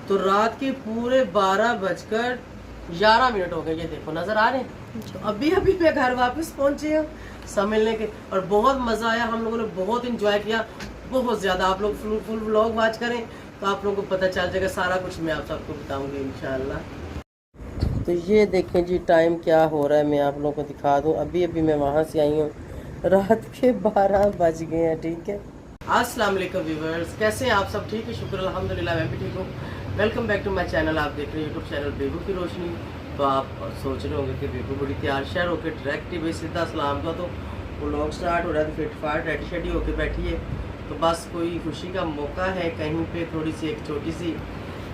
तो रात के पूरे 12:11 हो गए। ये देखो नजर आ रहे हैं। तो अभी अभी मैं घर वापस पहुंचे हूँ सब मिलने के, और बहुत मजा आया। हम लोगों ने बहुत इंजॉय किया, बहुत ज्यादा। आप लोग फुल व्लॉग वॉच करें तो आप लोगों को पता चल जाएगा सारा कुछ। मैं आप सबको बताऊंगी इंशाल्लाह। तो ये देखें जी टाइम क्या हो रहा है, मैं आप लोगों को दिखा दूं। अभी अभी मैं वहाँ से आई हूँ, रात के 12 बज गए हैं। ठीक है, अस्सलाम वालेकुम व्यूअर्स, कैसे हैं आप सब? ठीक है, शुक्र अल्हम्दुलिल्लाह, मैं भी ठीक हूँ। Welcome back to my channel. आप देख रहे हैं यूट्यूब चैनल बेबू की रोशनी। तो आप सोच रहे होंगे कि बेबू बड़ी तैयार शहर होकर डायरेक्ट ही सीधा सलाम का तो व्लॉग स्टार्ट हो रहा है, तो फिटफाट रेडी शेडी होकर बैठी है। तो बस कोई खुशी का मौका है, कहीं पे थोड़ी सी एक छोटी सी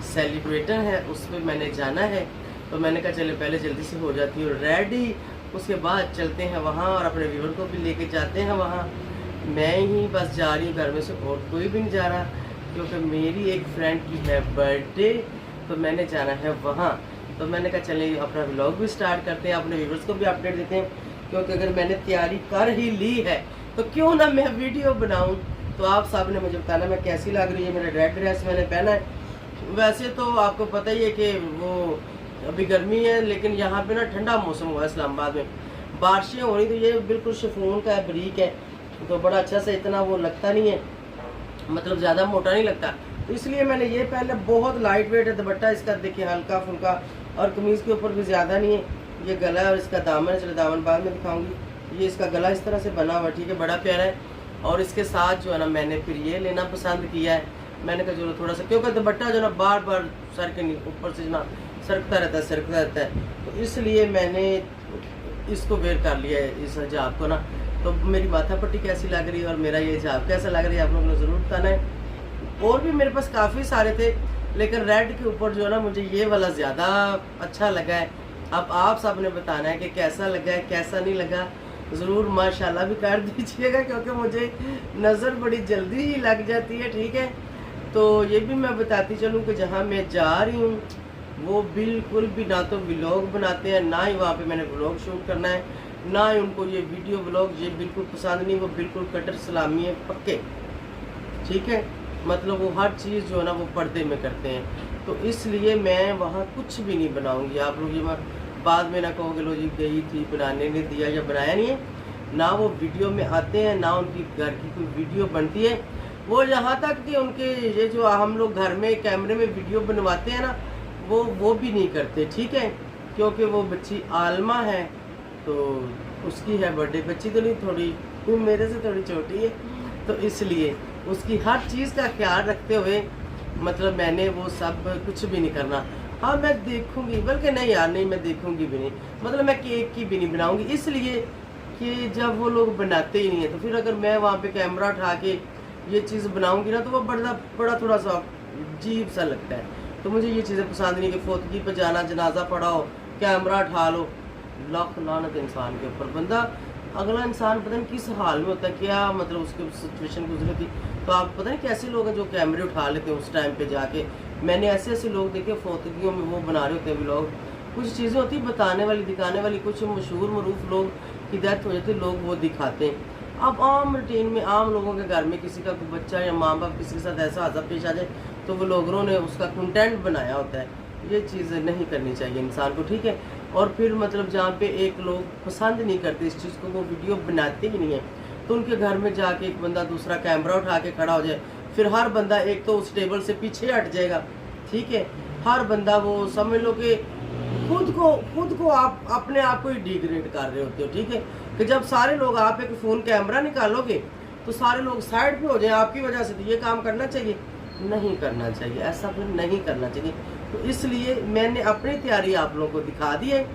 सेलिब्रेशन है, उसमें मैंने जाना है। तो मैंने कहा चले पहले जल्दी से हो जाती है रेडी, उसके बाद चलते हैं वहाँ और अपने व्यूअर को भी लेके जाते हैं वहाँ। मैं ही बस जा रही हूँ घर में से, और कोई भी नहीं जा रहा, क्योंकि मेरी एक फ्रेंड की है बर्थडे, तो मैंने जाना है वहाँ। तो मैंने कहा चले अपना व्लॉग भी स्टार्ट करते हैं, अपने व्यूअर्स को भी अपडेट देते हैं, क्योंकि अगर मैंने तैयारी कर ही ली है तो क्यों ना मैं वीडियो बनाऊँ। तो आप सब ने मुझे बताना मैं कैसी लग रही है। मेरा रेड ड्रेस मैंने पहना है। वैसे तो आपको पता ही है कि वो अभी गर्मी है, लेकिन यहाँ पे ना ठंडा मौसम हुआ है इस्लामाबाद में, बारिशें हो रही। तो ये बिल्कुल शिफॉन का है, बरीक है, तो बड़ा अच्छा से, इतना वो लगता नहीं है, मतलब ज़्यादा मोटा नहीं लगता। तो इसलिए मैंने ये पहले, बहुत लाइट वेट है दुपट्टा इसका, देखिए हल्का फुल्का, और कमीज़ के ऊपर भी ज़्यादा नहीं है। ये गला है और इसका दामन है, चलो दामन बाद में दिखाऊंगी। ये इसका गला इस तरह से बना हुआ, ठीक है, बड़ा प्यारा है। और इसके साथ जो है ना मैंने फिर ये लेना पसंद किया है। मैंने कहा चलो थोड़ा सा, क्योंकि दुपट्टा जो ना बार बार सर के ऊपर से ना सरकता रहता है, तो इसलिए मैंने इसको वेयर कर लिया है, इस हिजाब को ना। तो मेरी माथा पट्टी कैसी लग रही है और मेरा ये हिजाब कैसा लग रही है, आप लोगों ने ज़रूर बताना है। और भी मेरे पास काफ़ी सारे थे, लेकिन रेड के ऊपर जो है ना मुझे ये वाला ज़्यादा अच्छा लगा है। अब आप सब ने बताना है कि कैसा लगा है, कैसा नहीं लगा। ज़रूर माशाल्लाह भी कर दीजिएगा, क्योंकि मुझे नज़र बड़ी जल्दी ही लग जाती है। ठीक है, तो ये भी मैं बताती चलूँ कि जहाँ मैं जा रही हूँ वो बिल्कुल भी ना तो व्लॉग बनाते हैं, ना ही वहाँ पे मैंने व्लॉग शूट करना है, ना ही उनको ये वीडियो व्लॉग ये बिल्कुल पसंद नहीं। वो बिल्कुल कटर सलामी है पक्के, ठीक है, मतलब वो हर चीज़ जो है ना वो पर्दे में करते हैं। तो इसलिए मैं वहाँ कुछ भी नहीं बनाऊँगी। आप लोग ये बाद में ना कहोगे लो जी गई थी बनाने नहीं दिया या बनाया नहीं है। ना वो वीडियो में आते हैं, ना उनकी घर की कोई वीडियो बनती है। वो यहाँ तक कि उनके ये जो हम लोग घर में कैमरे में वीडियो बनवाते हैं ना, वो भी नहीं करते। ठीक है, क्योंकि वो बच्ची आलमा है, तो उसकी है बर्थडे। बच्ची तो नहीं, थोड़ी मेरे से थोड़ी छोटी है, तो इसलिए उसकी हर चीज़ का ख्याल रखते हुए मतलब मैंने वो सब कुछ भी नहीं करना। हाँ मैं देखूंगी, बल्कि नहीं यार नहीं, मैं देखूंगी भी नहीं, मतलब मैं केक की भी नहीं बनाऊंगी, इसलिए कि जब वो लोग बनाते ही नहीं है, तो फिर अगर मैं वहाँ पे कैमरा उठा के ये चीज़ बनाऊंगी ना, तो वो बड़ा थोड़ा सा अजीब सा लगता है। तो मुझे ये चीज़ें पसंद नहीं कि फोतगी पर जाना, जनाजा पढ़ा हो, कैमरा उठा लो। लाख लानत इंसान के ऊपर, बंदा अगला इंसान पता नहीं किस हाल में होता है, क्या मतलब उसकी सिचुएशन गुजरी थी। तो आप पता नहीं कैसे लोग हैं जो कैमरे उठा लेते हैं उस टाइम पे जाके। मैंने ऐसे ऐसे लोग देखे फोतगियों में वो बना रहे होते हैं व्लॉग। कुछ चीज़ें होती बताने वाली, दिखाने वाली, कुछ मशहूर मरूफ लोग की डेथ हो जाती है, लोग वो दिखाते हैं। अब आम रूटीन में आम लोगों के घर में किसी का कोई बच्चा या माँ बाप किसी के साथ ऐसा हादसा पेश आ जाए, तो वो लोगों ने उसका कंटेंट बनाया होता है। ये चीज़ें नहीं करनी चाहिए इंसान को, ठीक है। और फिर मतलब जहाँ पे एक लोग पसंद नहीं करते इस चीज़ को, वो वीडियो बनाते ही नहीं है, तो उनके घर में जाके एक बंदा दूसरा कैमरा उठा के खड़ा हो जाए, फिर हर बंदा एक तो उस टेबल से पीछे हट जाएगा, ठीक है। हर बंदा वो समझ लो कि खुद को आप अपने आप को ही डिग्रेड कर रहे होते हो, ठीक है। कि जब सारे लोग, आप एक फ़ोन कैमरा निकालोगे तो सारे लोग साइड पे हो जाए आपकी वजह से, तो ये काम करना चाहिए? नहीं करना चाहिए, ऐसा फिर नहीं करना चाहिए। तो इसलिए मैंने अपनी तैयारी आप लोगों को दिखा दी है,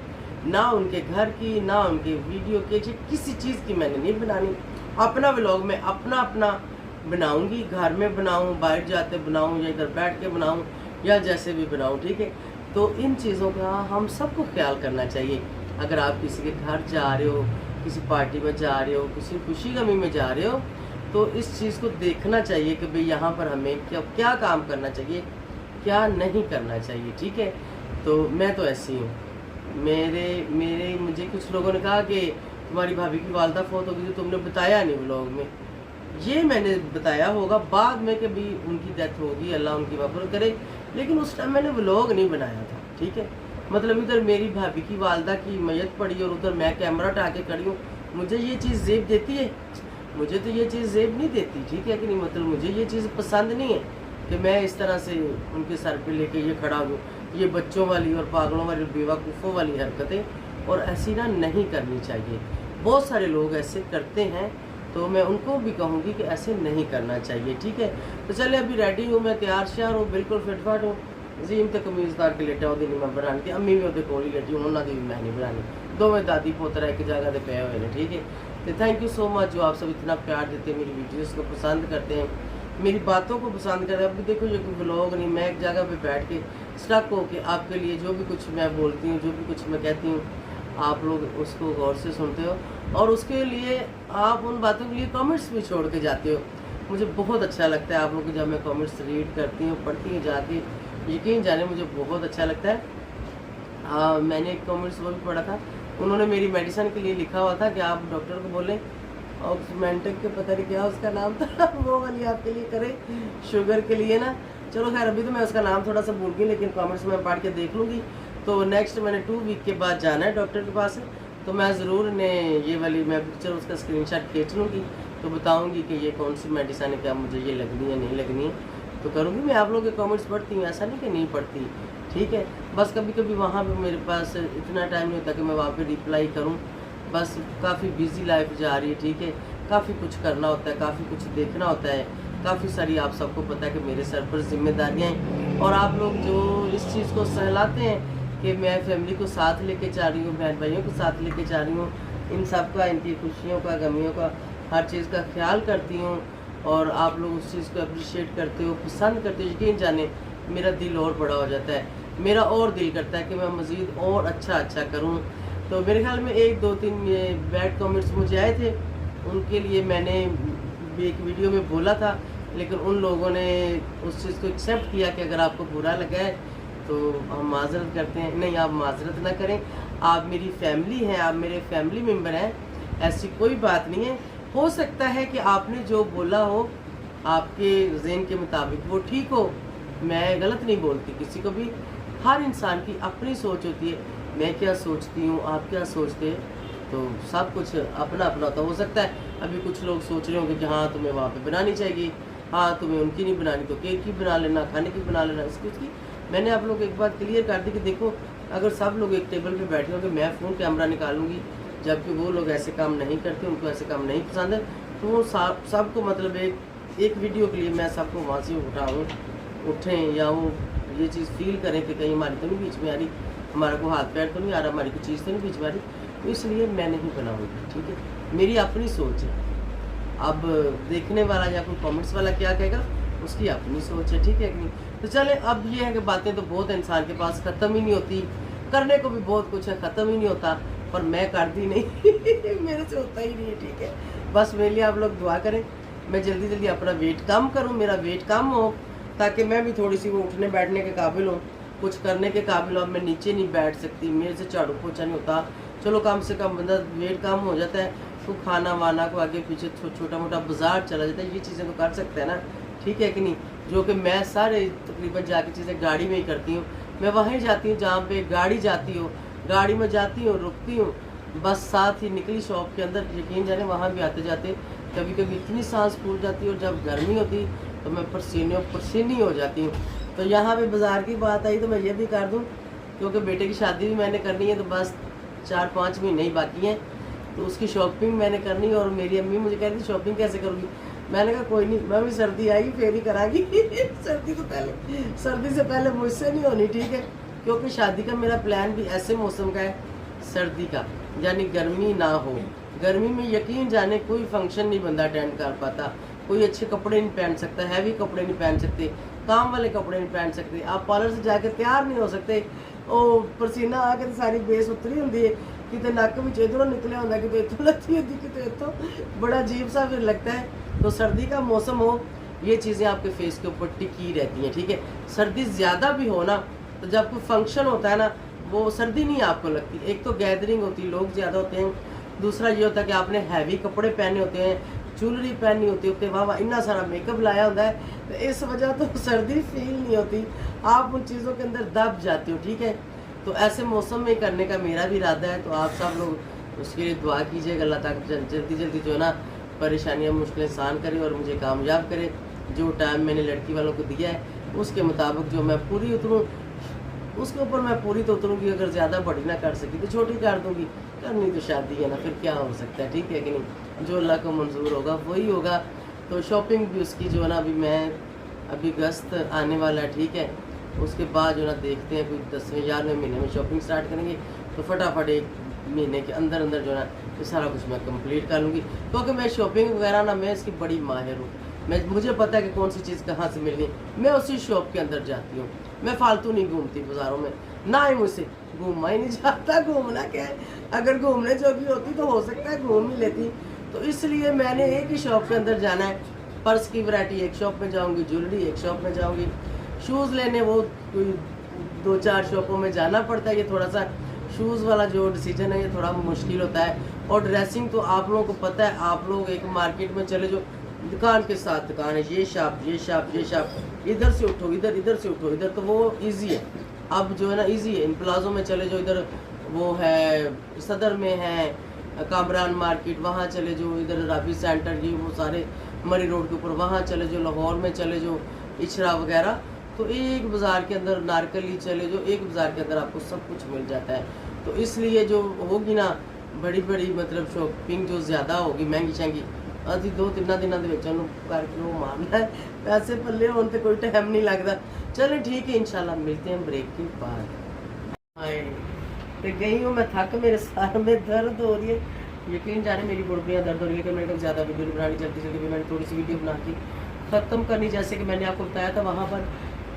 ना उनके घर की, ना उनके वीडियो के, किसी चीज़ की मैंने नहीं बनानी। अपना व्लॉग में अपना बनाऊंगी, घर में बनाऊं, बाहर जाते बनाऊं, या इधर बैठ के बनाऊं, या जैसे भी बनाऊं, ठीक है। तो इन चीज़ों का हम सबको ख्याल करना चाहिए। अगर आप किसी के घर जा रहे हो, किसी पार्टी में जा रहे हो, किसी खुशी गमी में जा रहे हो, तो इस चीज़ को देखना चाहिए कि भाई यहाँ पर हमें क्या काम करना चाहिए, क्या नहीं करना चाहिए, ठीक है। तो मैं तो ऐसी हूँ। मेरे मुझे कुछ लोगों ने कहा कि तुम्हारी भाभी की वालदा फौत हो गई, तो तुमने बताया नहीं व्लॉग में। ये मैंने बताया होगा बाद में कि भी उनकी डेथ होगी, अल्लाह उनकी मग़फ़िरत करे। लेकिन उस टाइम मैंने व्लॉग नहीं बनाया था, ठीक है। मतलब इधर मेरी भाभी की वालदा की मैयत पड़ी और उधर मैं कैमरा उठा के खड़ी हूँ। मुझे ये चीज़ ज़ेब देती है? मुझे तो ये चीज़ ज़ेब नहीं देती, ठीक है कि नहीं। मतलब मुझे ये चीज़ पसंद नहीं है कि मैं इस तरह से उनके सर पे लेके ये खड़ा हूँ। ये बच्चों वाली और पागलों वाली बेवकूफ़ों वाली हरकतें और ऐसी ना नहीं करनी चाहिए। बहुत सारे लोग ऐसे करते हैं, तो मैं उनको भी कहूँगी कि ऐसे नहीं करना चाहिए, ठीक है। तो चले अभी रेडी हूँ, मैं तैयार श्यार हूँ, बिल्कुल फिटफाट हूँ। जीम तो कमीज उतार के लेटा नहीं मैं बनानी थी, अम्मी भी ਉਹਦੇ ਕੋਲ ਹੀ लेटी हूँ, उन्होंने भी मैं नहीं बनानी। दोवें दादी पोतरा एक जगह पे पे हुए हैं, ठीक है। तो थैंक यू सो मच जो आप सब इतना प्यार देते हैं, मेरी वीडियोस को पसंद करते हैं, मेरी बातों को पसंद करते हैं। अभी देखो ये कोई व्लॉग नहीं, मैं एक जगह पे बैठ के स्टक होके आपके लिए जो भी कुछ मैं बोलती हूँ, जो भी कुछ मैं कहती हूँ, आप लोग उसको गौर से सुनते हो और उसके लिए आप उन बातों के लिए कमेंट्स भी छोड़ के जाते हो। मुझे बहुत अच्छा लगता है आप लोग जब मैं कमेंट्स रीड करती हूँ, पढ़ती हूँ जाके, यकीन जाने मुझे बहुत अच्छा लगता है। मैंने एक कमेंट्स वो भी पढ़ा था, उन्होंने मेरी मेडिसिन के लिए लिखा हुआ था कि आप डॉक्टर को बोलें ऑक्सीमेंटिक के पता नहीं क्या उसका नाम था वो वाली आपके लिए करे, शुगर के लिए ना। चलो खैर अभी तो मैं उसका नाम थोड़ा सा भूल गई, लेकिन कमेंट्स में पढ़ के देख लूँगी। तो नेक्स्ट मैंने 2 वीक के बाद जाना है डॉक्टर के पास, तो मैं ज़रूर ने ये वाली मैं पिक्चर उसका स्क्रीनशॉट खींच लूँगी, तो बताऊँगी कि ये कौन सी मेडिसिन है, क्या मुझे ये लगनी है नहीं लगनी है, तो करूँगी। मैं आप लोगों के कमेंट्स पढ़ती हूँ, ऐसा नहीं कि नहीं पढ़ती, ठीक है। बस कभी कभी वहाँ पे मेरे पास इतना टाइम नहीं होता कि मैं वहाँ पे रिप्लाई करूँ, बस काफ़ी बिजी लाइफ जा रही है, ठीक है। काफ़ी कुछ करना होता है, काफ़ी कुछ देखना होता है, काफ़ी सारी आप सबको पता है कि मेरे सर पर जिम्मेदारियाँ हैं। और आप लोग जो इस चीज़ को सहलाते हैं कि मैं फैमिली को साथ लेके जा रही हूँ, बहन भाइयों को साथ लेके जा रही हूँ, इन सब का, इनकी खुशियों का, गमियों का, हर चीज़ का ख्याल करती हूँ, और आप लोग उस चीज़ को अप्रिशिएट करते हो, पसंद करते हो, यकीन जाने मेरा दिल और बड़ा हो जाता है, मेरा और दिल करता है कि मैं मज़ीद और अच्छा करूँ। तो मेरे ख्याल में 1 2 3 बैड कमेंट्स मुझे आए थे, उनके लिए मैंने एक वीडियो में बोला था, लेकिन उन लोगों ने उस चीज़ को एक्सेप्ट किया कि अगर आपको बुरा लगा है तो हम माज़रत करते हैं। नहीं, आप माज़रत ना करें, आप मेरी फैमिली हैं, आप मेरे फैमिली मेम्बर हैं, ऐसी कोई बात नहीं है। हो सकता है कि आपने जो बोला हो आपके ज़हन के मुताबिक वो ठीक हो, मैं गलत नहीं बोलती किसी को भी। हर इंसान की अपनी सोच होती है, मैं क्या सोचती हूँ, आप क्या सोचते हैं, तो सब कुछ अपना अपना होता हो सकता है। अभी कुछ लोग सोच रहे होंगे कि हाँ तुम्हें वहाँ पे बनानी चाहिए, हाँ तुम्हें उनकी नहीं बनानी तो केक की बना लेना, खाने की बना लेना, इसकी उसकी। मैंने आप लोग एक बात क्लियर कर दी कि देखो अगर सब लोग एक टेबल पे बैठे होंगे, मैं फ़ोन कैमरा निकालूंगी, जबकि वो लोग ऐसे काम नहीं करते, उनको ऐसे काम नहीं पसंद है, तो वो सबको मतलब एक वीडियो के लिए मैं सबको वहाँ से उठें या वो ये चीज़ फील करें कि कहीं हमारी तो नहीं बीच में आ रही, हमारा को हाथ पैर तो नहीं आ रहा, हमारी कोई चीज़ तो नहीं बीच में आ रही, तो इसलिए मैं नहीं बनाऊँगी, ठीक है। मेरी अपनी सोच है, अब देखने वाला या कोई कमेंट्स वाला क्या कहेगा उसकी अपनी सोच है, ठीक है कि नहीं। तो चले, अब ये है कि बातें तो बहुत इंसान के पास ख़त्म ही नहीं होती, करने को भी बहुत कुछ है, ख़त्म ही नहीं होता, पर मैं करती नहीं मेरे से होता ही नहीं है, ठीक है। बस मेरे लिए आप लोग दुआ करें, मैं जल्दी जल्दी अपना वेट कम करूं, मेरा वेट कम हो, ताकि मैं भी थोड़ी सी वो उठने बैठने के काबिल हूँ, कुछ करने के काबिल हूँ। अब मैं नीचे नहीं बैठ सकती, मेरे से झाड़ू पोछा नहीं होता, चलो कम से कम बंदा वेट कम हो जाता है, तो खाना वाना को आगे पीछे छोटा मोटा बाजार चला जाता है, ये चीज़ें तो कर सकते हैं ना, ठीक है कि नहीं। जो कि मैं सारे तकरीबन जाके चीज़ें गाड़ी में ही करती हूँ, मैं वहीं जाती हूँ जहाँ पे गाड़ी जाती हो, गाड़ी में जाती हूँ, रुकती हूँ, बस साथ ही निकली शॉप के अंदर, यकीन जाने वहाँ भी आते जाते कभी कभी इतनी सांस फूल जाती है, और जब गर्मी होती तो मैं पसीनी हो जाती हूँ। तो यहाँ पे बाज़ार की बात आई तो मैं ये भी कर दूँ, क्योंकि बेटे की शादी भी मैंने करनी है, तो बस 4-5 महीने ही बाकी हैं, तो उसकी शॉपिंग मैंने करनी है। और मेरी अम्मी मुझे कह रही थी शॉपिंग कैसे करूँगी, मैंने कहा कोई नहीं, मैं भी सर्दी आएगी फिर ही करागी सर्दी से पहले मुझसे नहीं होनी, ठीक है, क्योंकि शादी का मेरा प्लान भी ऐसे मौसम का है, सर्दी का, यानी गर्मी ना हो। गर्मी में यकीन जाने कोई फंक्शन नहीं बंदा अटेंड कर पाता, कोई अच्छे कपड़े नहीं पहन सकता, हैवी कपड़े नहीं पहन सकते, काम वाले कपड़े नहीं पहन सकते, आप पार्लर से जाके तैयार नहीं हो सकते, ओ पसीना आके तो सारी बेस उतरी होती है, कितने नक में इधरों निकले होता, कितने इतों लती होती, कितने इतों, बड़ा अजीब सा फिर लगता है। तो सर्दी का मौसम हो, ये चीज़ें आपके फेस के ऊपर टिकी रहती हैं, ठीक है। सर्दी ज़्यादा भी हो ना, तो जब कोई फंक्शन होता है ना, वो सर्दी नहीं आपको लगती, एक तो गैदरिंग होती, लोग ज़्यादा होते हैं, दूसरा ये होता है कि आपने हैवी कपड़े पहने होते हैं, ज्वेलरी पहनी होती है, वाह वाह इतना सारा मेकअप लाया होता है, तो इस वजह तो सर्दी फील नहीं होती, आप उन चीज़ों के अंदर दब जाते हो। ठीक है, तो ऐसे मौसम में करने का मेरा भी इरादा है, तो आप सब लोग उसके लिए दुआ कीजिएगा, अल्लाह ताला जल्दी जल्दी जो है ना परेशानियाँ मुश्किलें आसान करे और मुझे कामयाब करे। जो टाइम मैंने लड़की वालों को दिया है उसके मुताबिक जो मैं पूरी उतरूँ, उसके ऊपर मैं पूरी तो उतरूँगी। अगर ज़्यादा बड़ी ना कर सकी तो छोटी कर दूँगी, करनी तो शादी है ना, फिर क्या हो सकता है। ठीक है कि नहीं, जो अल्लाह को मंजूर होगा वही होगा। तो शॉपिंग भी उसकी जो है ना अभी अगस्त आने वाला है। ठीक है, उसके बाद जो ना देखते हैं, कोई 10वें 11वें महीने में शॉपिंग स्टार्ट करेंगे, तो फटाफट 1 महीने के अंदर अंदर जो है ना ये सारा कुछ मैं कंप्लीट कर लूँगी, क्योंकि मैं शॉपिंग वगैरह ना मैं इसकी बड़ी माहिर हूँ। मुझे पता है कि कौन सी चीज़ कहाँ से मिलनी, मैं उसी शॉप के अंदर जाती हूँ। मैं फालतू नहीं घूमती बाज़ारों में, ना ही मुझसे घूमा ही नहीं जाता। घूमना क्या है, अगर घूमने जोगी होती तो हो सकता है घूम ही लेती। तो इसलिए मैंने एक ही शॉप के अंदर जाना है। पर्स की वैरायटी एक शॉप में जाऊँगी, ज्वेलरी एक शॉप में जाऊँगी, शूज़ लेने वो कोई 2-4 शॉपों में जाना पड़ता है। ये थोड़ा सा शूज़ वाला जो डिसीजन है ये थोड़ा मुश्किल होता है। और ड्रेसिंग तो आप लोगों को पता है, आप लोग एक मार्केट में चले जो दुकान के साथ दुकान है, ये शॉप ये शॉप ये शॉप, इधर से उठो इधर, इधर से उठो इधर, तो वो इजी है। अब जो है ना इजी है, इन प्लाजो में चले जो इधर वो है सदर में है कामरान मार्केट, वहाँ चले जो इधर राबी सेंटर, ये वो सारे मरी रोड के ऊपर, वहाँ चले जो लाहौर में चले जो इचरा वगैरह, तो एक बाज़ार के अंदर नारकली चले जो, एक बाज़ार के अंदर आपको सब कुछ मिल जाता है। तो इसलिए जो होगी ना बड़ी बड़ी मतलब शॉपिंग जो ज़्यादा होगी महंगी शहंगी, अभी 2-3 दिनों के करके वो मारना है, पैसे पल्ले होने तो कोई टाइम नहीं लगता। चलो ठीक है, इंशाल्लाह मिलते हैं ब्रेक के बाद। हाय तो गई हूँ मैं, थक, मेरे सर में दर्द हो रही है, यकीन जाने मेरी गुड़बियाँ दर्द हो रही है। लेकिन मैंने ज़्यादा वीडियो नहीं बनानी, जल्दी जल्दी मैंने थोड़ी सी वीडियो बना के ख़त्म करनी, जैसे कि मैंने आपको बताया था वहाँ पर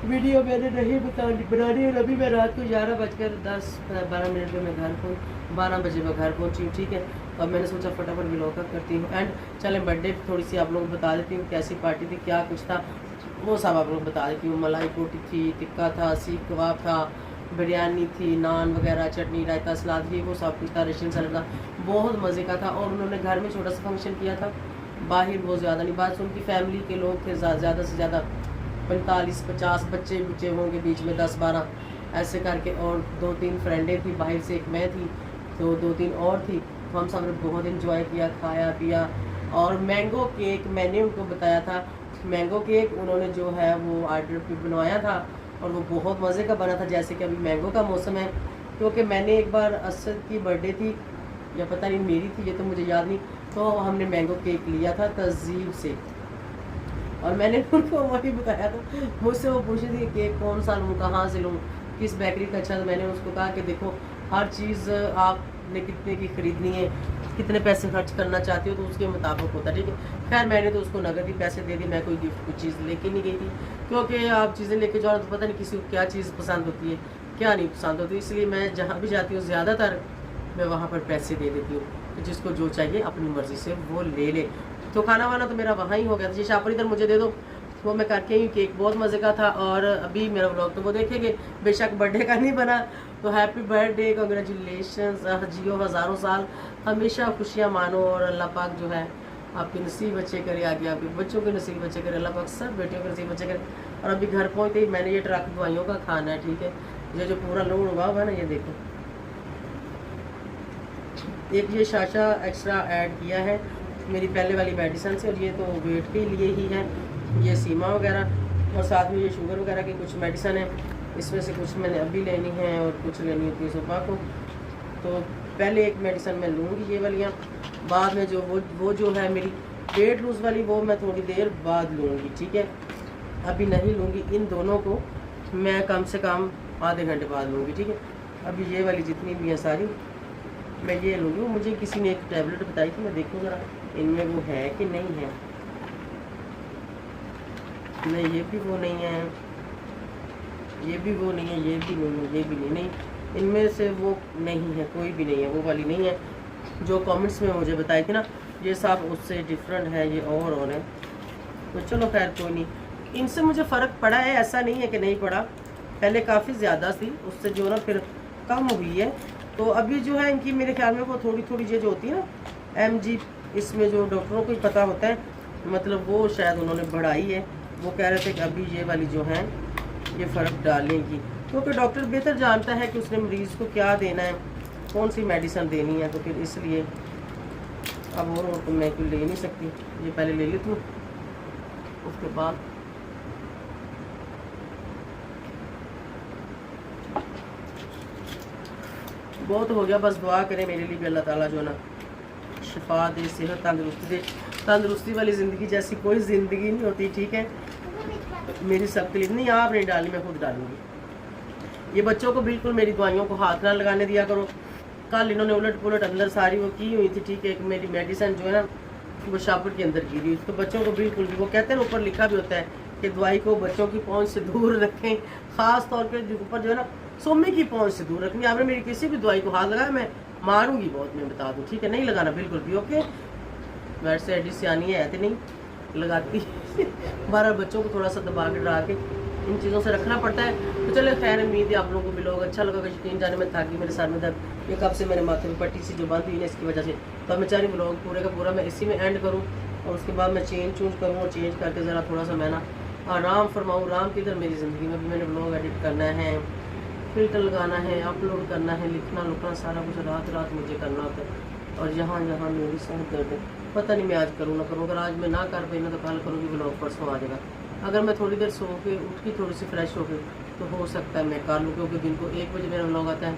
वीडियो मैंने नहीं बनानी। और अभी मैं रात को 11:10-12 पर मैं घर पहुँच, 12 बजे मैं घर पहुँची हूँ। ठीक है, अब मैंने सोचा फटाफट व्लॉग करती हूँ। एंड चलें बर्थडे थोड़ी सी आप लोगों को बता देती हूँ, कैसी पार्टी थी, क्या कुछ था, वो सब आप लोग बता देती हूँ। मलाई कोटी थी, टिक्का था, सीख कबाब था, बिरयानी थी, नान वगैरह, चटनी, रायता, सलाद थी, वो सब कुछ था, रशियन सलाद था, बहुत मज़े का था। और उन्होंने घर में छोटा सा फंक्शन किया था, बाहर बहुत ज़्यादा नहीं, बात उनकी फैमिली के लोग थे, ज़्यादा से ज़्यादा 45-50 बच्चे होंगे, बीच में 10-12 ऐसे करके, और 2-3 फ्रेंडें थी बाहर से, एक मैं थी, तो 2-3 और थी। तो हम सब ने बहुत इन्जॉय किया, खाया पिया। और मैंगो केक मैंने उनको बताया था, मैंगो केक उन्होंने जो है वो आर्डर पे बनवाया था, और वो बहुत मज़े का बना था। जैसे कि अभी मैंगो का मौसम है, क्योंकि मैंने एक बार असद की बर्थडे थी या पता नहीं मेरी थी, ये तो मुझे याद नहीं, तो हमने मैंगो केक लिया था तहजीब से, और मैंने उनको वही बताया था। मुझसे वो पूछी थी केक कौन सा लूँ, कहाँ से लूँ, किस बेकरी का अच्छा। तो मैंने उसको कहा कि देखो हर चीज़ आपने कितने की ख़रीदनी है, कितने पैसे खर्च करना चाहती हो, तो उसके मुताबिक होता है। ठीक है, खैर मैंने तो उसको नगद ही पैसे दे दिए, मैं कोई गिफ्ट कुछ चीज़ लेके नहीं गई थी, क्योंकि आप चीज़ें लेके जाओ तो पता नहीं किसी को क्या चीज़ पसंद होती है क्या नहीं पसंद होती। इसलिए मैं जहाँ भी जाती हूँ ज़्यादातर मैं वहाँ पर पैसे दे देती हूँ, तो जिसको जो चाहिए अपनी मर्ज़ी से वो ले ले। तो खाना वाना तो मेरा वहाँ ही हो गया था, ये शापर इधर मुझे दे दो, वो मैं करके ही, केक बहुत मज़े का था। और अभी मेरा व्लॉग तो वो देखेंगे, बेशक बर्थडे का नहीं बना, तो हैप्पी बर्थडे, कंग्रेचुलेशंस, जियो हज़ारों साल, हमेशा खुशियाँ मानो, और अल्लाह पाक जो है आपके नसीब अच्छे करे, आगे आपके बच्चों के नसीब अच्छे करे, अल्लाह पाक सब बेटियों के नसीब अच्छे करे। और अभी घर पहुँचते ही मैंने ये ट्रक दवाइयों का खाना है। ठीक है, ये जो पूरा लोड हुआ हुआ है ना, ये देखो, एक ये शाशा एक्स्ट्रा ऐड किया है मेरी पहले वाली मेडिसिन से, और ये तो वेट के लिए ही है, ये सीमा वगैरह, और साथ में ये शुगर वगैरह की कुछ मेडिसिन है, इसमें से कुछ मैंने अभी लेनी है और कुछ लेनी होती है सुबह को। तो पहले एक मेडिसिन मैं लूँगी ये वालियाँ, बाद में जो वो जो है मेरी वेट लूज़ वाली, वो मैं थोड़ी देर बाद लूँगी। ठीक है, अभी नहीं लूँगी, इन दोनों को मैं कम से कम आधे घंटे बाद लूँगी। ठीक है, अभी ये वाली जितनी भी हैं सारी मैं ये लूँगी। मुझे किसी ने एक टैबलेट बताई थी, मैं देखूँ ज़रा इनमें वो है कि नहीं है। नहीं, ये भी वो नहीं है, ये भी वो नहीं है, ये भी नहीं है, ये भी नहीं, इनमें से वो नहीं है, कोई भी नहीं है, वो वाली नहीं है जो कमेंट्स में मुझे बताई थी ना, ये सब उससे डिफरेंट है, ये और है। तो चलो खैर कोई नहीं, इनसे मुझे फ़र्क पड़ा है, ऐसा नहीं है कि नहीं पड़ा, पहले काफ़ी ज़्यादा थी, उससे जो ना फिर कम हुई है। तो अभी जो है इनकी मेरे ख्याल में वो थोड़ी थोड़ी ये जो होती है ना MG इसमें जो डॉक्टरों को ही पता होता है, मतलब वो शायद उन्होंने बढ़ाई है। वो कह रहे थे कि अभी ये वाली जो है ये फ़र्क डालेंगी, क्योंकि डॉक्टर बेहतर जानता है कि उसने मरीज़ को क्या देना है, कौन सी मेडिसिन देनी है। तो फिर इसलिए अब और तो मैं कोई ले नहीं सकती, ये पहले ले लेती हूँ, उसके बाद बहुत हो गया। बस दुआ करें मेरे लिए भी, अल्लाह ताला जो है ना शिफा दे, सेहत तंदुरुस्ती दे। तंदुरुस्ती वाली ज़िंदगी जैसी कोई ज़िंदगी नहीं होती, ठीक है। मेरी सबके लिए नहीं, आप नहीं डाली, मैं खुद डालूंगी। ये बच्चों को बिल्कुल मेरी दवाइयों को हाथ ना लगाने दिया करो। कल इन्होंने उलट पुलट अंदर सारी वो की हुई थी, ठीक है। मेरी मेडिसिन जो है ना वो शापर के अंदर गिरी हुई, तो बच्चों को बिल्कुल भी, वो कहते हैं ऊपर लिखा भी होता है कि दवाई को बच्चों की पहुँच से दूर रखें, ख़ास तौर पर ऊपर जो है ना सोमे की पहुँच से दूर रखनी। आपने मेरी किसी भी दवाई को हाथ लगाया मैं मारूंगी बहुत, मैं बता दूँ, ठीक है। नहीं लगाना बिल्कुल भी, ओके। वैसे एडी सियानी है तो नहीं लगाती। 12 बच्चों को थोड़ा सा दबा के डरा के इन चीज़ों से रखना पड़ता है। तो चलो खैर, उम्मीद है आप लोगों को भी लोग अच्छा लगा। यकीन जाने में था कि मेरे सर में दर्द, ये कब से मेरे माथे में पट्टी सी जो बंद हुई है इसकी वजह से। तो अब मैं चाह रही ब्लॉग पूरे का पूरा मैं इसी में एंड करूँ, और उसके बाद मैं चेंज करूँ, और चेंज करके ज़रा थोड़ा सा मैं ना आराम फरमाऊँ। आराम की तरह मेरी ज़िंदगी में भी मैंने ब्लॉग एडिट करना है, फिल्टर लगाना है, अपलोड करना है, लिखना लुखना सारा कुछ रात रात मुझे करना होता है। और यहाँ मेरी सर दर्द है, पता नहीं मैं आज करूँ ना करूँ। अगर आज मैं ना कर पाई ना तो कल करूँगी, ब्लॉग परसों आ जाएगा। अगर मैं थोड़ी देर सो के उठ के थोड़ी सी फ्रेश हो गई तो हो सकता है मैं कर लूँ, क्योंकि दिन को 1 बजे मेरा ब्लॉग आता है।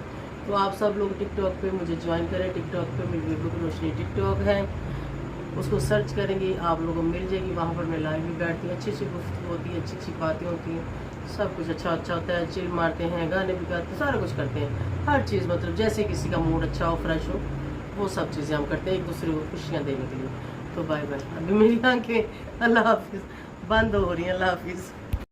तो आप सब लोग टिकटॉक पे मुझे ज्वाइन करें। टिकटॉक पे मेरी बेबू की रोशनी टिकटॉक है, उसको सर्च करेंगे आप लोगों को मिल जाएगी। वहाँ पर मैं लाइव भी बैठती हूँ, अच्छी अच्छी गुफ्तगू होती है, अच्छी अच्छी बातें होती हैं, सब कुछ अच्छा अच्छा होता है। चिल मारते हैं, गाने भी गाते हैं, सारा कुछ करते हैं, हर चीज़ मतलब जैसे किसी का मूड अच्छा हो, फ्रेश हो, वो सब चीज़ें हम करते हैं एक दूसरे को खुशियाँ देने के लिए। तो बाय बाय। अभी मेरी आंखें अल्लाह हाफिज़ बंद हो रही हैं। अल्लाह हाफिज़।